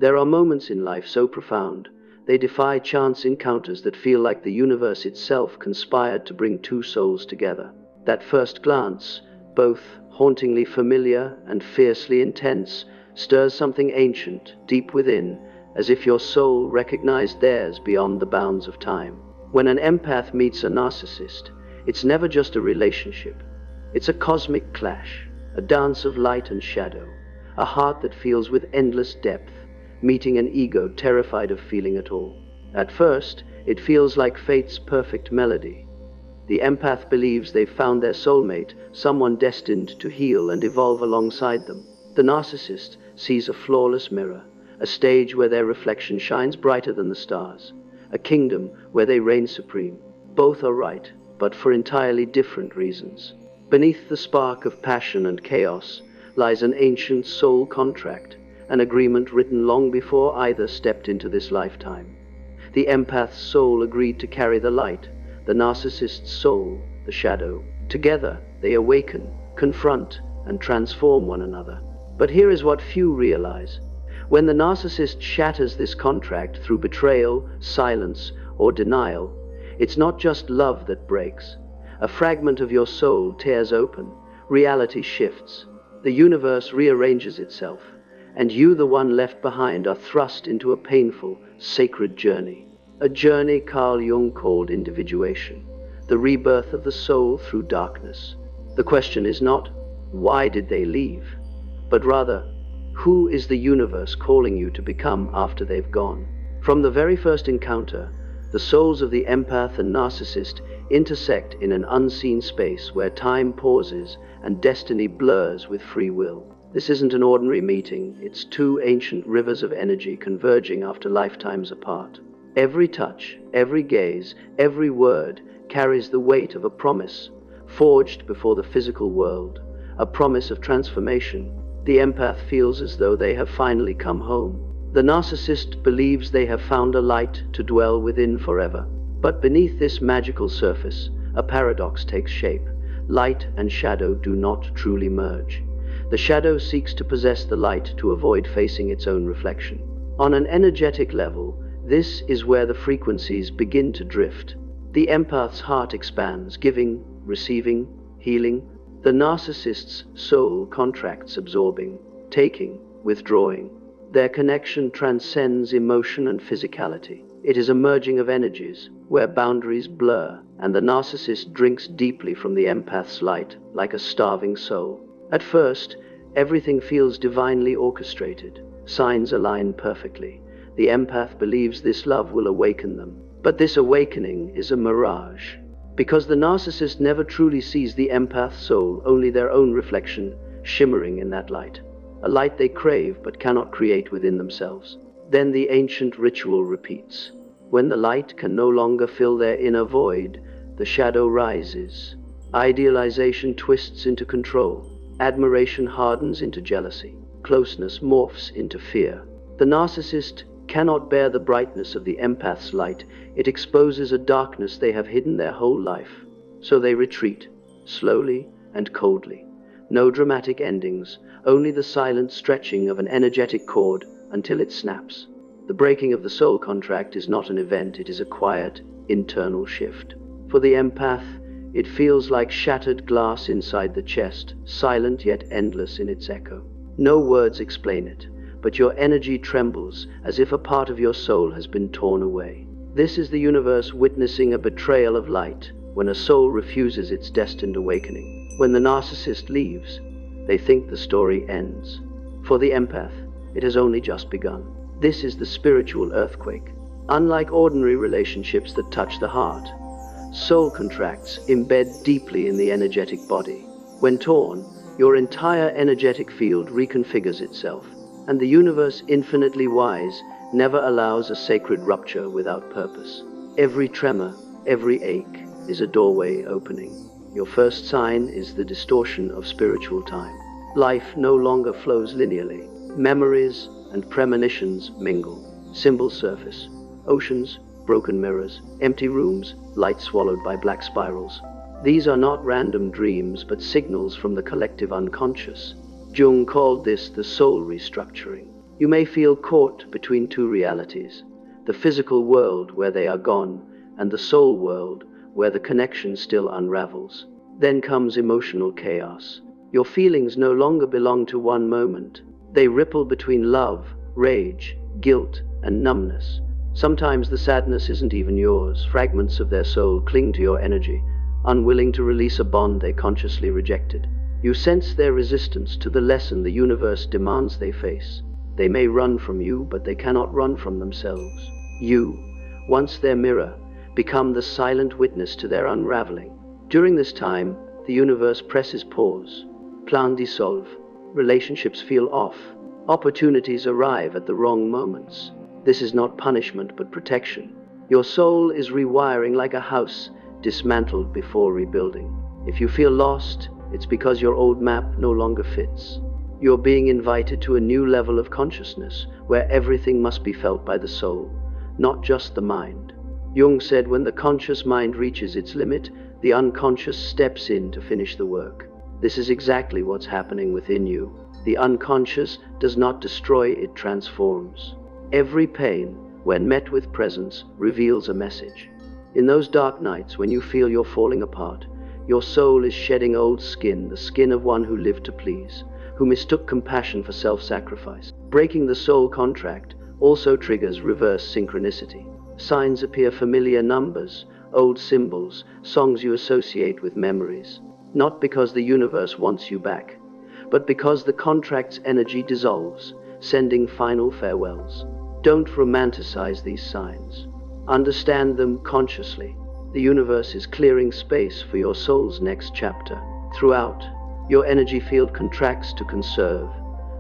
There are moments in life so profound, they defy chance encounters that feel like the universe itself conspired to bring two souls together. That first glance, both hauntingly familiar and fiercely intense, stirs something ancient deep within, as if your soul recognized theirs beyond the bounds of time. When an empath meets a narcissist, it's never just a relationship. It's a cosmic clash, a dance of light and shadow, a heart that feels with endless depth, meeting an ego terrified of feeling at all. At first, it feels like fate's perfect melody. The empath believes they've found their soulmate, someone destined to heal and evolve alongside them. The narcissist sees a flawless mirror, a stage where their reflection shines brighter than the stars, a kingdom where they reign supreme. Both are right, but for entirely different reasons. Beneath the spark of passion and chaos lies an ancient soul contract, an agreement written long before either stepped into this lifetime. The empath's soul agreed to carry the light, the narcissist's soul, the shadow. Together, they awaken, confront, and transform one another. But here is what few realize. When the narcissist shatters this contract through betrayal, silence, or denial, it's not just love that breaks. A fragment of your soul tears open, reality shifts, the universe rearranges itself, and you, the one left behind, are thrust into a painful, sacred journey. A journey Carl Jung called individuation, the rebirth of the soul through darkness. The question is not, why did they leave? But rather, who is the universe calling you to become after they've gone? From the very first encounter, the souls of the empath and narcissist intersect in an unseen space where time pauses and destiny blurs with free will. This isn't an ordinary meeting, it's two ancient rivers of energy converging after lifetimes apart. Every touch, every gaze, every word carries the weight of a promise, forged before the physical world, a promise of transformation. The empath feels as though they have finally come home. The narcissist believes they have found a light to dwell within forever. But beneath this magical surface, a paradox takes shape. Light and shadow do not truly merge. The shadow seeks to possess the light to avoid facing its own reflection. On an energetic level, this is where the frequencies begin to drift. The empath's heart expands, giving, receiving, healing. The narcissist's soul contracts, absorbing, taking, withdrawing. Their connection transcends emotion and physicality. It is a merging of energies, where boundaries blur, and the narcissist drinks deeply from the empath's light, like a starving soul. At first, everything feels divinely orchestrated. Signs align perfectly. The empath believes this love will awaken them. But this awakening is a mirage. Because the narcissist never truly sees the empath's soul, only their own reflection shimmering in that light. A light they crave but cannot create within themselves. Then the ancient ritual repeats. When the light can no longer fill their inner void, the shadow rises. Idealization twists into control. Admiration hardens into jealousy. Closeness morphs into fear. The narcissist cannot bear the brightness of the empath's light. It exposes a darkness they have hidden their whole life. So they retreat, slowly and coldly. No dramatic endings, only the silent stretching of an energetic cord until it snaps. The breaking of the soul contract is not an event, it is a quiet, internal shift. For the empath, it feels like shattered glass inside the chest, silent yet endless in its echo. No words explain it, but your energy trembles as if a part of your soul has been torn away. This is the universe witnessing a betrayal of light, when a soul refuses its destined awakening. When the narcissist leaves, they think the story ends. For the empath, it has only just begun. This is the spiritual earthquake. Unlike ordinary relationships that touch the heart, soul contracts embed deeply in the energetic body. When torn, your entire energetic field reconfigures itself, and the universe, infinitely wise, never allows a sacred rupture without purpose. Every tremor, every ache is a doorway opening. Your first sign is the distortion of spiritual time. Life no longer flows linearly. Memories and premonitions mingle. Symbols surface. Oceans, broken mirrors, empty rooms, light swallowed by black spirals. These are not random dreams, but signals from the collective unconscious. Jung called this the soul restructuring. You may feel caught between two realities, the physical world where they are gone, and the soul world where the connection still unravels. Then comes emotional chaos. Your feelings no longer belong to one moment. They ripple between love, rage, guilt, and numbness. Sometimes the sadness isn't even yours. Fragments of their soul cling to your energy, unwilling to release a bond they consciously rejected. You sense their resistance to the lesson the universe demands they face. They may run from you, but they cannot run from themselves. You, once their mirror, become the silent witness to their unraveling. During this time, the universe presses pause. Plans dissolve. Relationships feel off. Opportunities arrive at the wrong moments. This is not punishment, but protection. Your soul is rewiring like a house dismantled before rebuilding. If you feel lost, it's because your old map no longer fits. You're being invited to a new level of consciousness, where everything must be felt by the soul, not just the mind. Jung said when the conscious mind reaches its limit, the unconscious steps in to finish the work. This is exactly what's happening within you. The unconscious does not destroy, it transforms. Every pain, when met with presence, reveals a message. In those dark nights when you feel you're falling apart, your soul is shedding old skin, the skin of one who lived to please, who mistook compassion for self-sacrifice. Breaking the soul contract also triggers reverse synchronicity. Signs appear, familiar numbers, old symbols, songs you associate with memories. Not because the universe wants you back, but because the contract's energy dissolves, sending final farewells. Don't romanticize these signs. Understand them consciously. The universe is clearing space for your soul's next chapter. Throughout, your energy field contracts to conserve,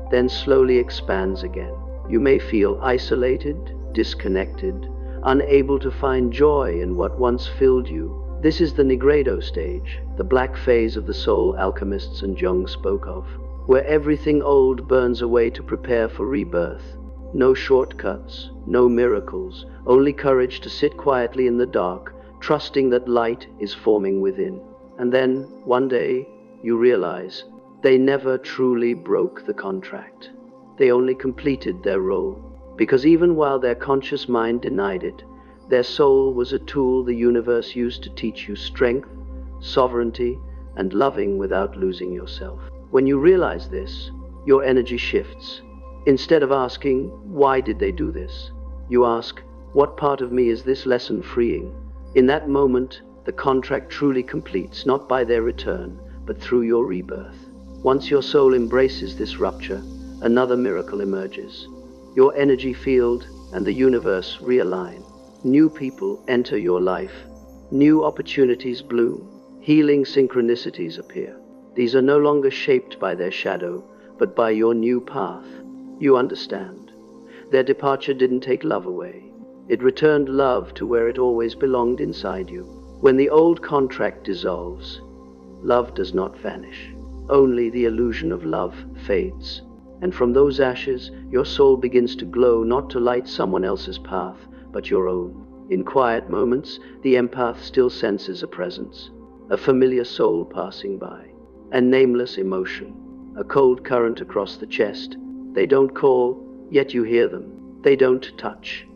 then slowly expands again. You may feel isolated, disconnected, unable to find joy in what once filled you. This is the Nigredo stage, the black phase of the soul alchemists and Jung spoke of, where everything old burns away to prepare for rebirth. No shortcuts, no miracles, only courage to sit quietly in the dark, trusting that light is forming within. And then, one day, you realize they never truly broke the contract. They only completed their role, because even while their conscious mind denied it, their soul was a tool the universe used to teach you strength, sovereignty, and loving without losing yourself. When you realize this, your energy shifts. Instead of asking, why did they do this? You ask, what part of me is this lesson freeing? In that moment, the contract truly completes, not by their return, but through your rebirth. Once your soul embraces this rupture, another miracle emerges. Your energy field and the universe realign. New people enter your life. New opportunities bloom. Healing synchronicities appear. These are no longer shaped by their shadow, but by your new path. You understand. Their departure didn't take love away. It returned love to where it always belonged, inside you. When the old contract dissolves, love does not vanish. Only the illusion of love fades. And from those ashes, your soul begins to glow, not to light someone else's path, but your own. In quiet moments, the empath still senses a presence, a familiar soul passing by, a nameless emotion, a cold current across the chest. They don't call, yet you hear them. They don't touch,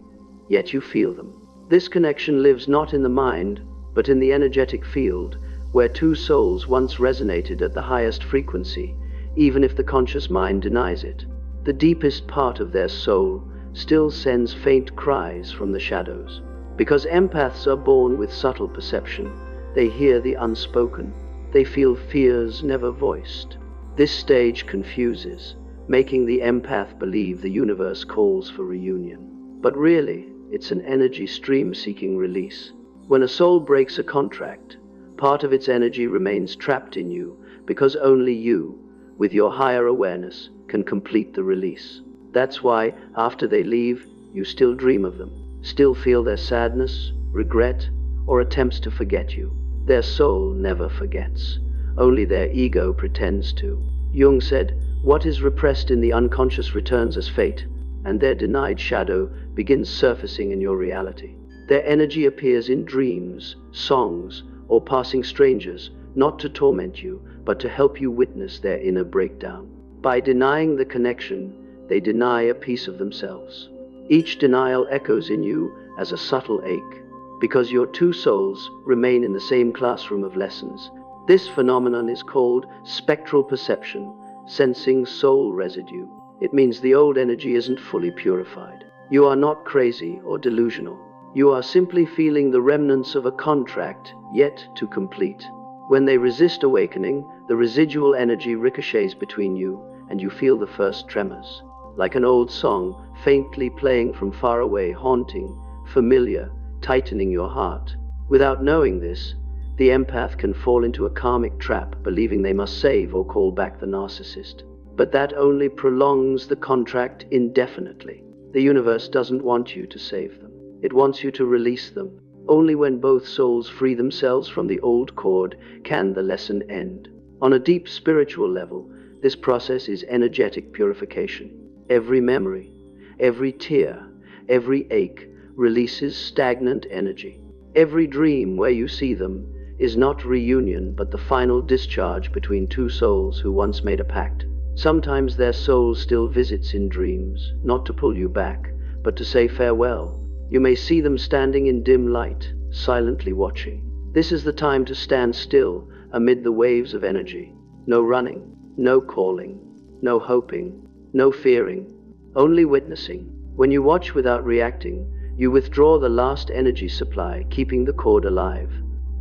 yet you feel them. This connection lives not in the mind, but in the energetic field, where two souls once resonated at the highest frequency, even if the conscious mind denies it. The deepest part of their soul still sends faint cries from the shadows. Because empaths are born with subtle perception, they hear the unspoken. They feel fears never voiced. This stage confuses, making the empath believe the universe calls for reunion. But really, it's an energy stream seeking release. When a soul breaks a contract, part of its energy remains trapped in you, because only you, with your higher awareness, can complete the release. That's why, after they leave, you still dream of them, still feel their sadness, regret, or attempts to forget you. Their soul never forgets. Only their ego pretends to. Jung said, what is repressed in the unconscious returns as fate, and their denied shadow begins surfacing in your reality. Their energy appears in dreams, songs, or passing strangers, not to torment you, but to help you witness their inner breakdown. By denying the connection, they deny a piece of themselves. Each denial echoes in you as a subtle ache, because your two souls remain in the same classroom of lessons. This phenomenon is called spectral perception, sensing soul residue. It means the old energy isn't fully purified. You are not crazy or delusional. You are simply feeling the remnants of a contract yet to complete. When they resist awakening, the residual energy ricochets between you, and you feel the first tremors. Like an old song, faintly playing from far away, haunting, familiar, tightening your heart. Without knowing this, the empath can fall into a karmic trap, believing they must save or call back the narcissist. But that only prolongs the contract indefinitely. The universe doesn't want you to save them. It wants you to release them. Only when both souls free themselves from the old cord can the lesson end. On a deep spiritual level, this process is energetic purification. Every memory, every tear, every ache releases stagnant energy. Every dream where you see them is not reunion, but the final discharge between two souls who once made a pact. Sometimes their soul still visits in dreams, not to pull you back, but to say farewell. You may see them standing in dim light, silently watching. This is the time to stand still amid the waves of energy. No running, no calling, no hoping, no fearing, only witnessing. When you watch without reacting, you withdraw the last energy supply, keeping the cord alive.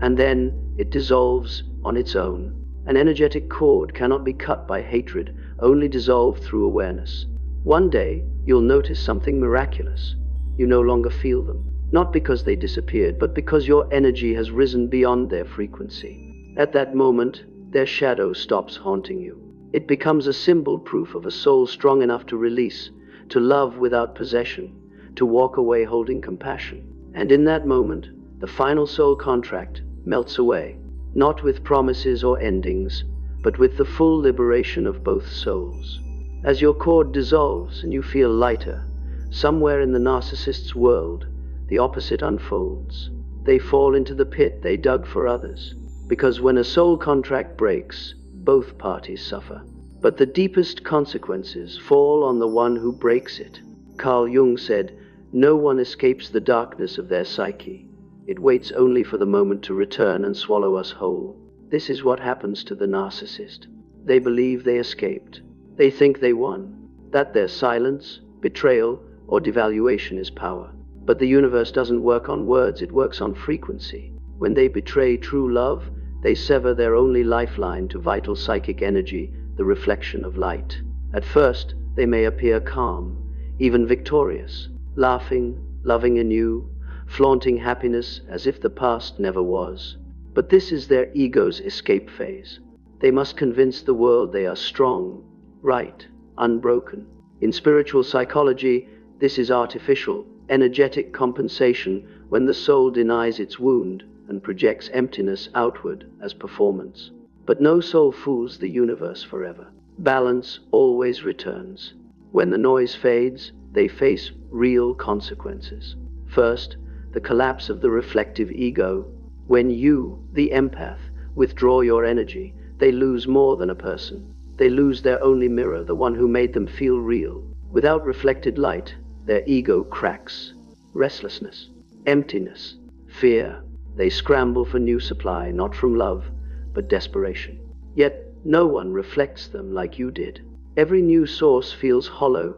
And then it dissolves on its own. An energetic cord cannot be cut by hatred, only dissolved through awareness. One day, you'll notice something miraculous. You no longer feel them, not because they disappeared, but because your energy has risen beyond their frequency. At that moment, their shadow stops haunting you. It becomes a symbol proof of a soul strong enough to release, to love without possession, to walk away holding compassion. And in that moment, the final soul contract melts away, not with promises or endings, but with the full liberation of both souls. As your cord dissolves and you feel lighter, somewhere in the narcissist's world, the opposite unfolds. They fall into the pit they dug for others. Because when a soul contract breaks, both parties suffer. But the deepest consequences fall on the one who breaks it. Carl Jung said, "No one escapes the darkness of their psyche. It waits only for the moment to return and swallow us whole." This is what happens to the narcissist. They believe they escaped. They think they won, that their silence, betrayal, or devaluation is power. But the universe doesn't work on words, it works on frequency. When they betray true love, they sever their only lifeline to vital psychic energy, the reflection of light. At first, they may appear calm, even victorious, laughing, loving anew, flaunting happiness as if the past never was. But this is their ego's escape phase. They must convince the world they are strong, right, unbroken. In spiritual psychology, this is artificial, energetic compensation when the soul denies its wound and projects emptiness outward as performance. But no soul fools the universe forever. Balance always returns. When the noise fades, they face real consequences. First, the collapse of the reflective ego. When you, the empath, withdraw your energy, they lose more than a person. They lose their only mirror, the one who made them feel real. Without reflected light, their ego cracks. Restlessness, emptiness, fear. They scramble for new supply, not from love, but desperation. Yet no one reflects them like you did. Every new source feels hollow,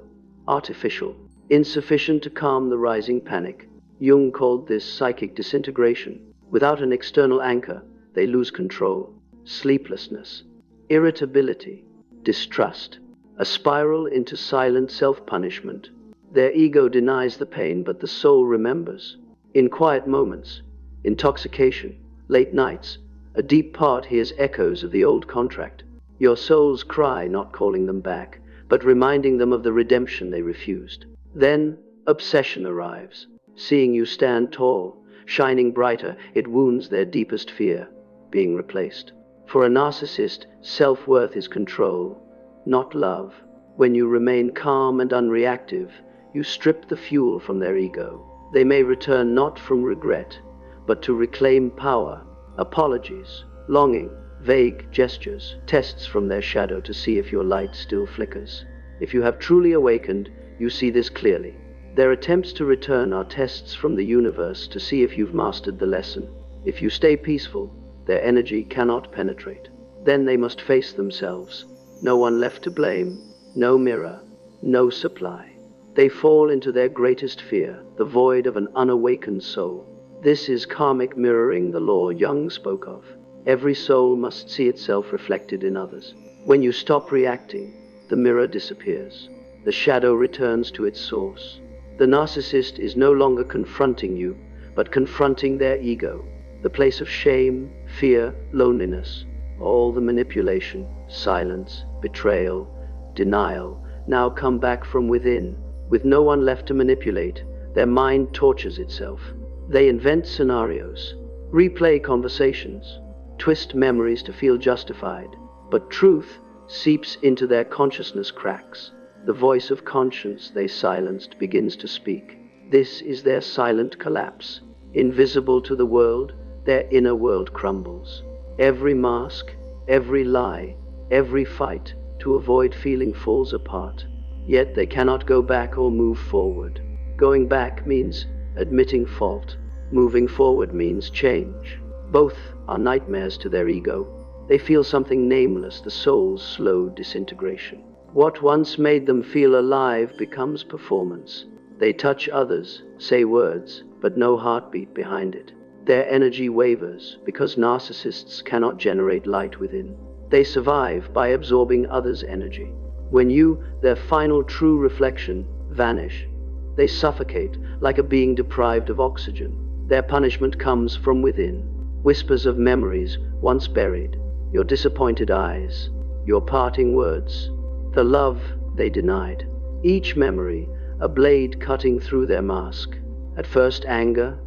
artificial, insufficient to calm the rising panic. Jung called this psychic disintegration. Without an external anchor, they lose control. Sleeplessness, irritability, distrust, a spiral into silent self-punishment. Their ego denies the pain, but the soul remembers. In quiet moments, intoxication, late nights, a deep part hears echoes of the old contract. Your souls cry, not calling them back, but reminding them of the redemption they refused. Then obsession arrives. Seeing you stand tall, shining brighter, it wounds their deepest fear, being replaced. For a narcissist, self-worth is control, not love. When you remain calm and unreactive, you strip the fuel from their ego. They may return not from regret, but to reclaim power. Apologies, longing, vague gestures, tests from their shadow to see if your light still flickers. If you have truly awakened, you see this clearly. Their attempts to return are tests from the universe to see if you've mastered the lesson. If you stay peaceful, their energy cannot penetrate. Then they must face themselves. No one left to blame, no mirror, no supply. They fall into their greatest fear, the void of an unawakened soul. This is karmic mirroring, the law Jung spoke of. Every soul must see itself reflected in others. When you stop reacting, the mirror disappears. The shadow returns to its source. The narcissist is no longer confronting you, but confronting their ego, the place of shame, fear, loneliness. All the manipulation, silence, betrayal, denial now come back from within. With no one left to manipulate, their mind tortures itself. They invent scenarios, replay conversations, twist memories to feel justified. But truth seeps into their consciousness cracks. The voice of conscience they silenced begins to speak. This is their silent collapse. Invisible to the world, their inner world crumbles. Every mask, every lie, every fight to avoid feeling falls apart. Yet they cannot go back or move forward. Going back means admitting fault. Moving forward means change. Both are nightmares to their ego. They feel something nameless, the soul's slow disintegration. What once made them feel alive becomes performance. They touch others, say words, but no heartbeat behind it. Their energy wavers because narcissists cannot generate light within. They survive by absorbing others' energy. When you, their final true reflection, vanish, they suffocate like a being deprived of oxygen. Their punishment comes from within. Whispers of memories once buried, your disappointed eyes, your parting words, the love they denied. Each memory, a blade cutting through their mask. At first anger,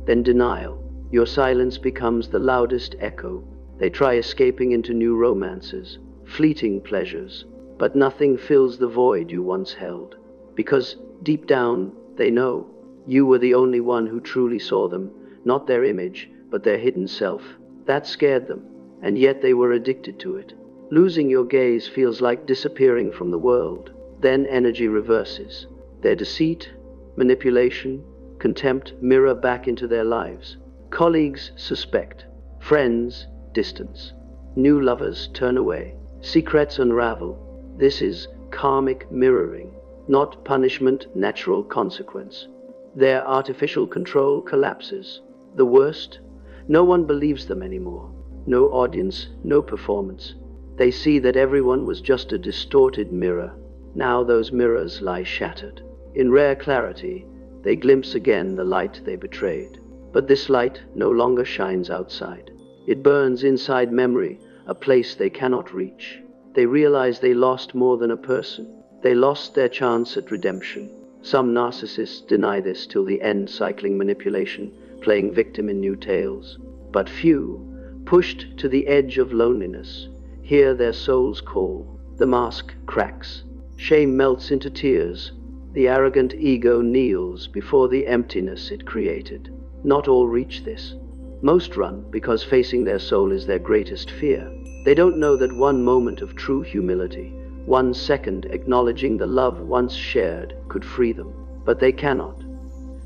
then denial. Your silence becomes the loudest echo. They try escaping into new romances, fleeting pleasures, but nothing fills the void you once held. Because deep down, they know you were the only one who truly saw them, not their image, but their hidden self. That scared them, and yet they were addicted to it. Losing your gaze feels like disappearing from the world. Then energy reverses. Their deceit, manipulation, contempt mirror back into their lives. Colleagues suspect, friends distance, new lovers turn away, secrets unravel. This is karmic mirroring, not punishment, natural consequence. Their artificial control collapses. The worst, no one believes them anymore. No audience, no performance. They see that everyone was just a distorted mirror. Now those mirrors lie shattered. In rare clarity, they glimpse again the light they betrayed. But this light no longer shines outside. It burns inside memory, a place they cannot reach. They realize they lost more than a person. They lost their chance at redemption. Some narcissists deny this till the end, cycling manipulation, playing victim in new tales. But few, pushed to the edge of loneliness, hear their soul's call. The mask cracks. Shame melts into tears. The arrogant ego kneels before the emptiness it created. Not all reach this. Most run because facing their soul is their greatest fear. They don't know that one moment of true humility, 1 second acknowledging the love once shared, could free them. But they cannot,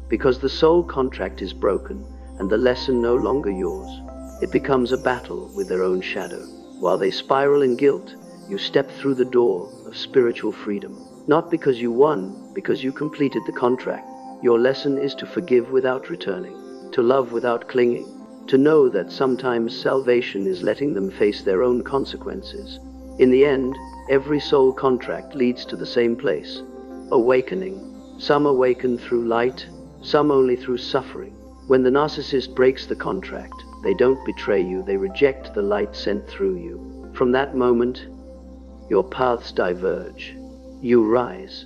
because the soul contract is broken and the lesson no longer yours. It becomes a battle with their own shadow. While they spiral in guilt, you step through the door of spiritual freedom. Not because you won, because you completed the contract. Your lesson is to forgive without returning, to love without clinging, to know that sometimes salvation is letting them face their own consequences. In the end, every soul contract leads to the same place, awakening. Some awaken through light, some only through suffering. When the narcissist breaks the contract, they don't betray you, they reject the light sent through you. From that moment, your paths diverge. You rise.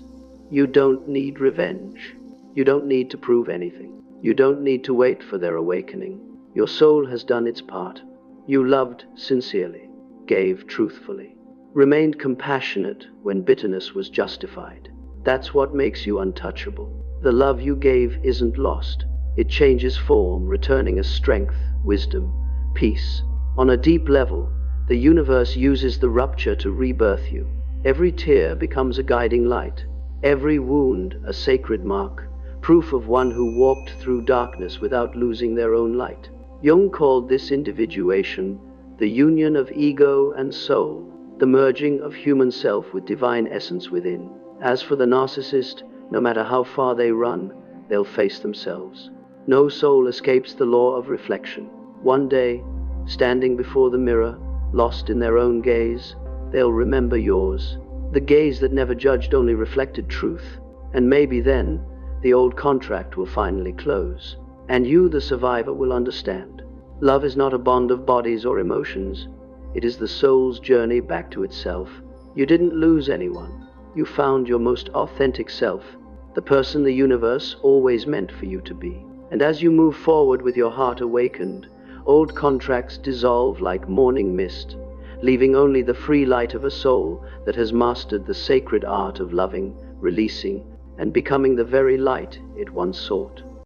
You don't need revenge. You don't need to prove anything. You don't need to wait for their awakening. Your soul has done its part. You loved sincerely, gave truthfully, remained compassionate when bitterness was justified. That's what makes you untouchable. The love you gave isn't lost. It changes form, returning as strength, wisdom, peace. On a deep level, the universe uses the rupture to rebirth you. Every tear becomes a guiding light, every wound a sacred mark, proof of one who walked through darkness without losing their own light. Jung called this individuation, the union of ego and soul, the merging of human self with divine essence within. As for the narcissist, no matter how far they run, they'll face themselves. No soul escapes the law of reflection. One day, standing before the mirror, lost in their own gaze, they'll remember yours. The gaze that never judged, only reflected truth. And maybe then, the old contract will finally close. And you, the survivor, will understand. Love is not a bond of bodies or emotions. It is the soul's journey back to itself. You didn't lose anyone. You found your most authentic self, the person the universe always meant for you to be. And as you move forward with your heart awakened, old contracts dissolve like morning mist, leaving only the free light of a soul that has mastered the sacred art of loving, releasing, and becoming the very light it once sought.